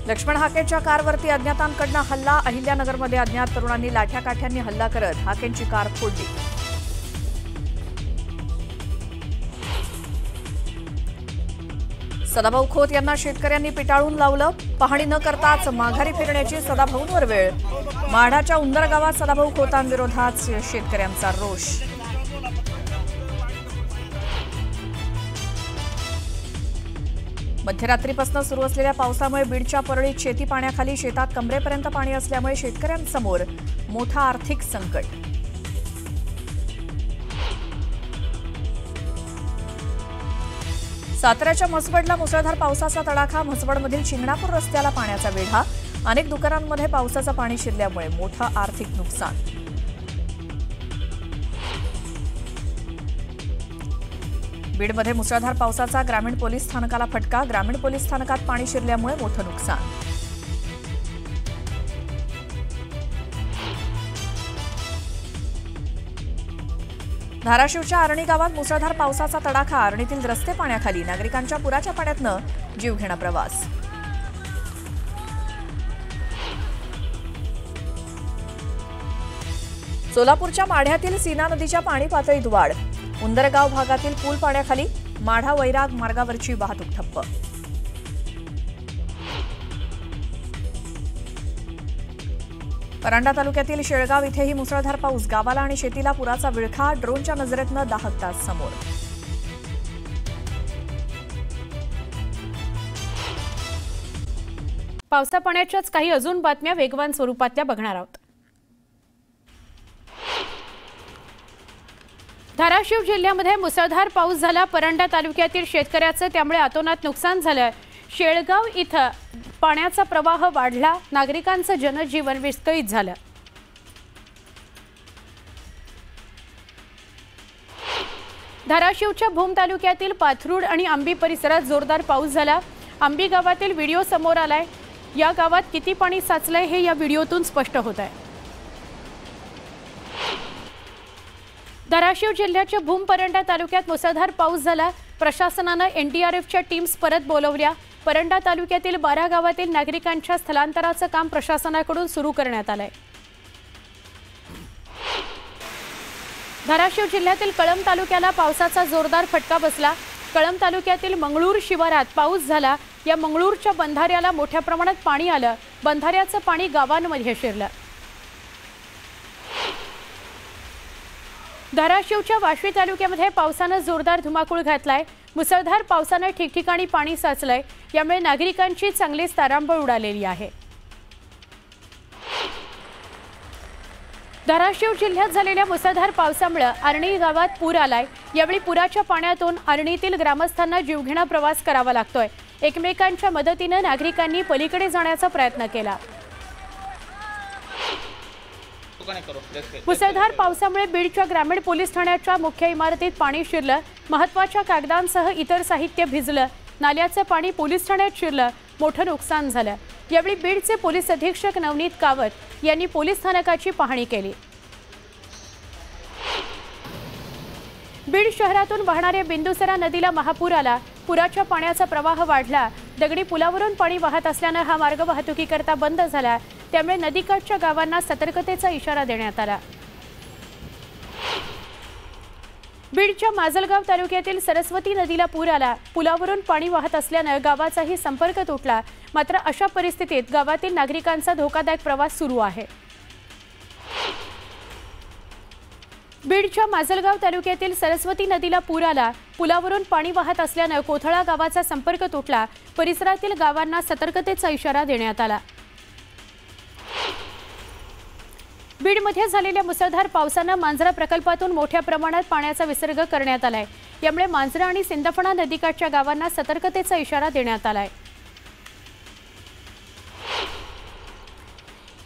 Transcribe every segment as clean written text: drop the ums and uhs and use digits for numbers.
लक्ष्मण हाकेंच्या कारवरती अज्ञातांकडून हल्ला। अहिल्यानगरमध्ये अज्ञात तरुणांनी लाठ्याकाठ्यांनी हल्ला करत हाकेंची कार फोडली। सदाभाऊ खोत यांना शेतकऱ्यांनी पिटाळून लावलं। पाहणी न करताच माघारी फिरण्याची सदाभाऊंवर वेळ। माढाच्या उंदर गावात सदाभाऊ खोतांविरोधात शेतकऱ्यांचा रोष। मध्यरात्रीपासून सुरू असलेल्या पावसामुळे बीडच्या परळीत शेती पाण्याखाली, शेतात कमरेपर्यंत पाणी असल्यामुळे शेतकऱ्यांसमोर मोठा आर्थिक संकट। साताऱ्याच्या म्हसवडला मुसळधार पावसाचा तडाखा। म्हसवडमधील शिंगणापूर रस्त्याला पाण्याचा वेढा। अनेक दुकानांमध्ये पावसाचं पाणी शिरल्यामुळे मोठं आर्थिक नुकसान। बीडमध्ये मुसळधार पावसाचा ग्रामीण पोलीस स्थानकाला फटका। ग्रामीण पोलीस स्थानकात पाणी शिरल्यामुळे मोठं नुकसान। धाराशिवच्या आरणी गावात मुसळधार पावसाचा तडाखा। आरणीतील रस्ते पाण्याखाली, नागरिकांच्या पुराच्या पाण्यातनं जीवघेणा प्रवास। सोलापूरच्या माढ्यातील सीना नदीच्या पाणी पातळीत वाढ। उंदरगाव भागातील पूल पाण्याखाली, माढा वैराग मार्गावरची वाहतूक ठप्प। परांडा तालुक्यातील शेळगाव इथेही मुसळधार पाऊस। गावाला आणि शेतीला पुराचा विळखा। ड्रोनच्या नजरेतनं दाहकता समोर। पावसा पाण्याच्याच काही अजून बातम्या वेगवान स्वरूपातल्या बघणार आहोत। धाराशिव जिल्ह्यामध्ये मुसळधार पाऊस झाला। परांडा तालुक्यातील शेतकऱ्याचं त्यामुळे अतोनात नुकसान झालं। शेळगाव इथं पाण्याचा प्रवाह वाढला। नागरिकांचं जनजीवन विस्कळीत झालं। धाराशिवच्या भूम तालुक्यातील पाथरूड आणि आंबी परिसरात जोरदार पाऊस झाला। आंबी गावातील व्हिडिओ समोर आलाय। या गावात किती पाणी साचलंय हे या व्हिडिओतून स्पष्ट होत आहे। धाराशिव जिल्ह्याच्या भूम परंडा तालुक्यात मुसळधार पाऊस झाला। प्रशासनानं एनडीआरएफच्या टीम्स परत बोलवल्या। परंडा तालुक्यातील 12 गावातील नागरिकांच्या स्थलांतराचं काम प्रशासनाकडून सुरू करण्यात आलंय। धाराशिव जिल्ह्यातील कळंब तालुक्याला पावसाचा जोरदार फटका बसला। कळंब तालुक्यातील मंगळूर शिवारात पाऊस झाला। या मंगळूरच्या बंधाऱ्याला मोठ्या प्रमाणात पाणी आलं। बंधाऱ्याचं पाणी गावांमध्ये शिरलं। धाराशिवच्या वाशी तालुक्यामध्ये पावसानं जोरदार धुमाकूळ घातलाय। मुसळधार पावसानं ठिकठिकाणी पाणी साचलंय। यामुळे नागरिकांची चांगलीच तारांबळ उडालेली आहे। धाराशिव जिल्ह्यात झालेल्या मुसळधार पावसामुळे आरणी गावात पूर आलाय। यावेळी पुराच्या पाण्यातून आरणीतील ग्रामस्थांना जीवघेणा प्रवास करावा लागतोय। एकमेकांच्या मदतीने नागरिकांनी पलीकडे जाण्याचा प्रयत्न केला। मुसळधार पावसामुळे बीडच्या ग्रामीण पोलीस ठाण्याच्या मुख्य इमारतीत पाणी शिरलं। महत्त्वाच्या कागदांसह इतर साहित्य भिजलं। नाल्याचं पाणी पोलीस ठाण्यात शिरलं। मोठं नुकसान झालं। यावेळी बीडचे पोलीस अधीक्षक नवनीत कावत यांनी पोलीस स्थानकाची पाहणी केली। बीड शहरातून वाहणाऱ्या बिंदुसरा नदीला महापूर आला। पुराच्या पाण्याचा प्रवाह वाढला। दगडी पुलावरून पाणी वाहत असल्याने हा मार्ग वाहतुकीकरता बंद झाला। त्यामुळे नदीकाठच्या गावांना सतर्कतेचा इशारा देण्यात आला। बीडच्या माजलगाव तालुक्यातील सरस्वती नदीला पूर आला। पुलावरून पाणी वाहत असल्याने गावाचाही संपर्क तुटला। मात्र अशा परिस्थितीत गावातील नागरिकांचा धोकादायक प्रवास सुरू आहे। बीडच्या माजलगाव तालुक्यातील सरस्वती नदीला पूर आला। पुलावरून पाणी वाहत असल्याने कोथळा गावाचा संपर्क तुटला। परिसरातील गावांना सतर्कतेचा इशारा देण्यात आला। बीडमध्ये झालेल्या मुसळधार पावसानं मांजरा प्रकल्पातून मोठ्या प्रमाणात पाण्याचा विसर्ग करण्यात आलाय। यामुळे मांजरा आणि सिंदफणा नदीकाठच्या गावांना सतर्कतेचा इशारा देण्यात आलाय।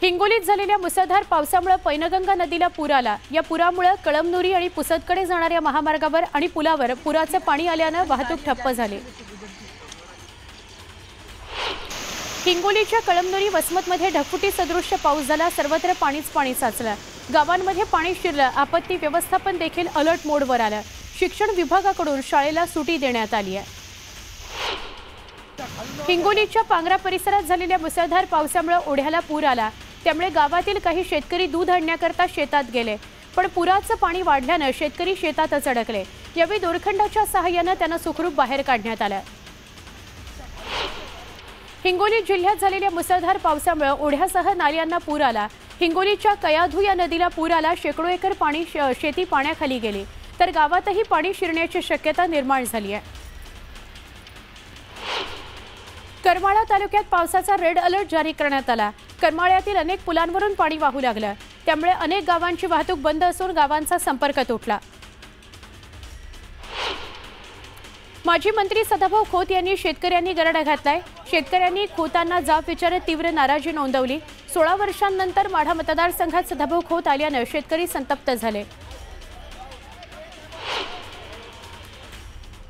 हिंगोलीत झालेल्या मुसळधार पावसामुळे पैनगंगा नदीला पूर आला। या पुरामुळे कळमनुरी आणि पुसदकडे जाणाऱ्या महामार्गावर आणि पुलावर पुराचे पाणी आल्याने वाहतूक ठप्प झाली। हिंगोलीच्या कळमनुरी वसमतमध्ये ढगफुटी सदृश्य पाऊस झाला। सर्वत्र पाणीच पाणी साचलं। गावांमध्ये पाणी शिरलं। आपत्ती व्यवस्थापन देखील अलर्ट मोडवर आलं। शिक्षण विभागाकडून शाळेला सुटी देण्यात आली आहे। हिंगोलीच्या पांगरा परिसरात झालेल्या मुसळधार पावसामुळे ओढ्याला पूर आला। त्यामुळे गावातील काही शेतकरी दूध आणण्याकरता शेतात गेले, पण पुराचं पाणी वाढल्याने शेतकरी शेतातच अडकले। यावेळी दोरखंडाच्या सहाय्याने त्यांना सुखरूप बाहेर काढण्यात आलं। हिंगोली जिल्ह्यात झालेल्या मुसळधार पावसामुळे ओढ्यासह नाल्यांना पूर आला। हिंगोलीच्या कयाधू या नदीला पूर आला। शेकडो एकर पाणी शेती पाण्याखाली गेली, तर गावातही पाणी शिरण्याची शक्यता निर्माण झाली आहे। करमाळा तालुक्यात पावसाचा रेड अलर्ट जारी करण्यात आला। करमाळ्यातील अनेक पुलांवरून पाणी वाहू लागलं, त्यामुळे अनेक गावांची वाहतूक बंद असून गावांचा संपर्क तुटला। माजी मंत्री सदाभाऊ खोत यांनी शेतकऱ्यांनी गराडा घातलाय। शेतकऱ्यांनी खोतांना जाब विचारत तीव्र नाराजी नोंदवली। 16 वर्षांनंतर माढा मतदारसंघात सदाभाऊ खोत आल्याने शेतकरी संतप्त झाले।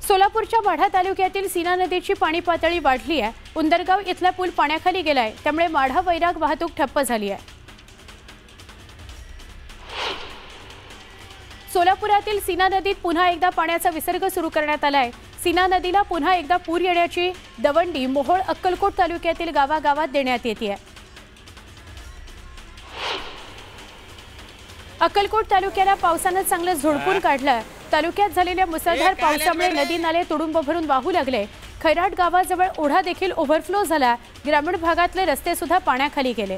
सोलापूरच्या माढा तालुक्यातील सीना नदीची पाणी पातळी वाढली आहे। उंदरगाव इथला पूल पाण्याखाली गेलाय, त्यामुळे माढा वैराग वाहतूक ठप्प झाली आहे। सोलापुरातील सीना नदीत पुन्हा एकदा पाण्याचा विसर्ग सुरू करण्यात आलाय। सीना नदीला पुन्हा एकदा पूर येण्याची दवंडी मोहोळ अक्कलकोट तालुक्यातील गावागावात देण्यात येते। अक्कलकोट तालुक्याला पावसाने चांगलं झोडपून काढलं। तालुक्यात झालेल्या मुसळधार पावसामुळे नदी नाले तुडुंब भरून वाहू लागले। खैराट गावाजवळ ओढा देखील ओव्हरफ्लो झाला। ग्रामीण भागातले रस्ते सुद्धा पाण्याखाली गेले।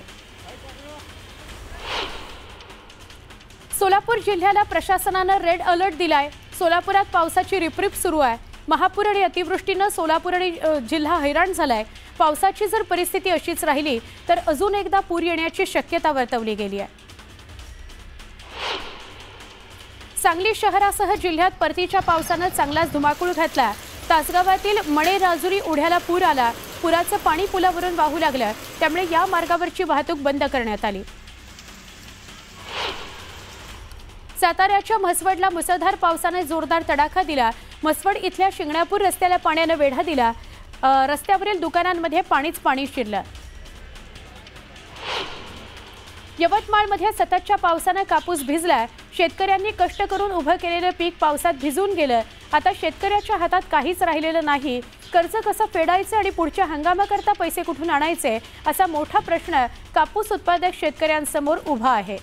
सोलापूर जिल्ह्याला प्रशासनाने रेड अलर्ट दिलाय। सोलापुरात पावसाची रिपरिप सुरू आहे। महापूर आणि अतिवृष्टीने सोलापूर आणि जिल्हा हैराण झालाय। पावसाची जर परिस्थिती अशीच राहिली तर अजून एकदा पूर येण्याची शक्यता वर्तवली गेली आहे। सांगली शहरासह जिल्ह्यात परतीच्या पावसाने चांगलाच धुमाकूळ घातला। तासगावातील मणे राजुरी ओढ्याला पूर आला। पुराचं पाणी पुलावरून वाहू लागलं, त्यामुळे या मार्गावरची वाहतूक बंद करण्यात आली। साताऱ्याच्या म्हसवडला मुसळधार पावसाने जोरदार तडाखा दिला। म्हसवड इथल्या शिंगणापूर रस्त्याला पाण्याने वेढा दिला। रस्त्यावरील दुकानांमध्ये पाणी शिरलं। यवतमाळमध्ये सततच्या पावसाने कापूस भिजला। शेतकऱ्यांनी कष्ट करून उभं केलेलं पीक पावसात भिजून गेलं। आता शेतकऱ्याच्या हातात काहीच राहिलेलं नाही। कर्ज कसं फेडायचं आणि पुढच्या हंगामाकरता पैसे कुठून आणायचे असा मोठा प्रश्न कापूस उत्पादक शेतकऱ्यांसमोर उभा आहे।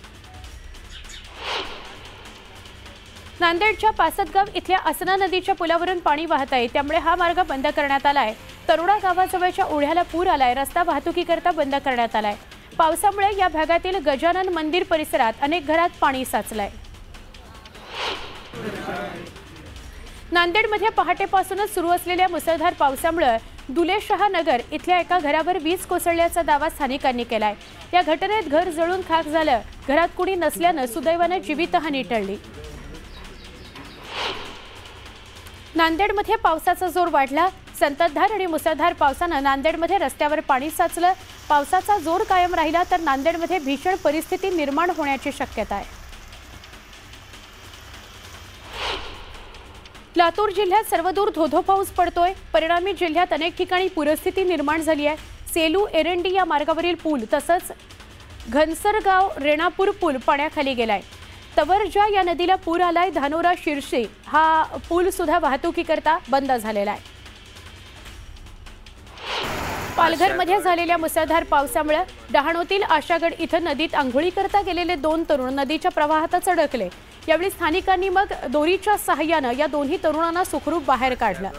नांदेडच्या पासदगाव इथल्या असना नदीच्या पुलावरून पाणी वाहत आहे, त्यामुळे हा मार्ग बंद करण्यात आलाय। तरोडा गावाजवळच्या ओढ्याला पूर आलाय। रस्ता वाहतुकीकरता बंद करण्यात आलाय। पावसामुळे या भागातील गजानन मंदिर परिसरात अनेक घरात पाणी साचलंय। नांदेडमध्ये पहाटेपासूनच सुरू असलेल्या मुसळधार पावसामुळे दुलेशहा नगर इथल्या एका घरावर वीज कोसळल्याचा दावा स्थानिकांनी केलाय। या घटनेत घर जळून खाक झालं। घरात कुणी नसल्याने सुदैवाने जीवितहानी टळली। नांदेडमध्ये पावसाचा जोर वाढला। संततधार आणि मुसळधार पावसाने नांदेडमध्ये रस्त्यावर पाणी साचलं। पावसाचा जोर कायम राहिला तर नांदेडमध्ये भीषण परिस्थिती निर्माण होण्याची शक्यता आहे। लातूर जिल्ह्यात सर्वदूर धोधो पाऊस पडतोय। परिणामी जिल्ह्यात अनेक ठिकाणी पूरस्थिती निर्माण झाली आहे। सेलू एरंडी या मार्गावरील पूल तसंच घनसरगाव रेणापूर पूल पाण्याखाली गेलाय। तवरजा या नदीला पूर आलाय। धानोरा शिरशी हा पूल सुद्धा वाहतुकीकरता बंद झालेला आहे। पालघरमध्ये झालेल्या मुसळधार पावसामुळे डहाणूतील आशागड इथं नदीत आंघोळी करता गेलेले 2 तरुण नदीच्या प्रवाहातच अडकले। यावेळी स्थानिकांनी मग दोरीच्या सहाय्याने या दोन्ही तरुणांना सुखरूप बाहेर काढलं।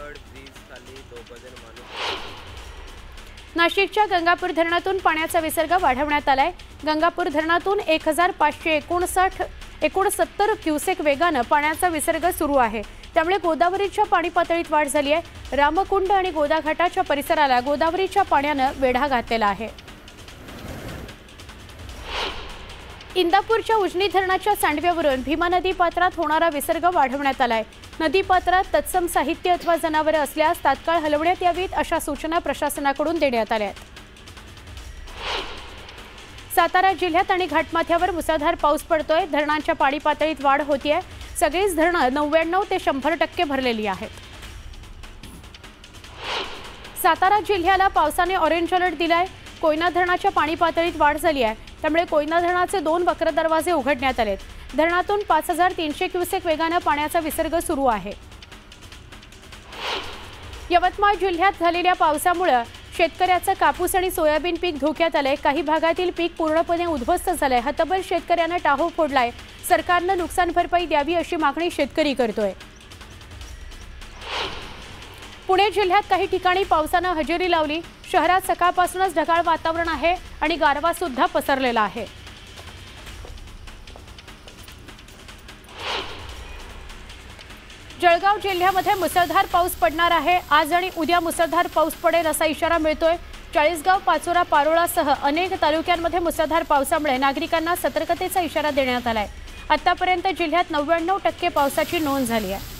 नाशिकच्या गंगापूर धरणातून पाण्याचा विसर्ग वाढवण्यात आलाय। गंगापूर धरणातून 1569 क्युसेक वेगाने पाण्याचा विसर्ग सुरू आहे, त्यामुळे गोदावरीच्या पाणी पातळीत वाढ झाली आहे। रामकुंड आणि गोदाघाटाच्या परिसराला गोदावरीच्या पाण्याने वेढा घातलेला आहे। इंदापूरच्या उजनी धरणाच्या सांडव्यावरून भीमा नदी पात्रात होणारा विसर्ग वाढवण्यात आलाय। नदी पात्रात तत्सम साहित्य अथवा जनावरे असल्यास तात्काळ हलवण्यात यावीत अशा सूचना प्रशासनाकडून देण्यात आल्या आहेत। सातारा जिल्ह्यात आणि घाटमाथ्यावर मुसळधार पाऊस पडतोय। धरणांच्या पाणी पातळीत वाढ होतीये। सगळीच धरणं 99 ते 100% भरलेली आहेत। सातारा जिल्ह्याला पावसाने ऑरेंज अलर्ट दिलाय। कोयना धरणाच्या पाणी पातळीत वाढ झाली आहे, त्यामुळे कोयना धरणाचे 2 वक्र दरवाजे उघडण्यात आलेत। धरणातून 5300 क्युसेक वेगाने पाण्याचा विसर्ग सुरू आहे। यवतमाळ जिल्ह्यात झालेल्या पावसामुळे शेतकऱ्याचं कापूस आणि सोयाबीन पीक धोक्यात आलंय। काही भागातील पीक पूर्णपणे उद्ध्वस्त झालंय। हतबल शेतकऱ्यांना टाहो फोडलाय। सरकारनं नुकसान भरपाई द्यावी अशी मागणी शेतकरी करतोय। पुणे जिल्ह्यात काही ठिकाणी पावसानं हजेरी लावली। शहरात सकाळपासूनच ढगाळ वातावरण आहे आणि गारवा सुद्धा पसरलेला आहे। जळगाव जिल्ह्यामध्ये मुसळधार पाऊस पडणार आहे। आज आणि उद्या मुसळधार पाऊस पडेल असा इशारा मिळतोय। चाळीसगाव, पाचोरा, पारोळासह अनेक तालुक्यांमध्ये मुसळधार पावसामुळे नागरिकांना सतर्कतेचा इशारा देण्यात आलाय। आतापर्यंत जिल्ह्यात 99% पावसाची नोंद झाली आहे।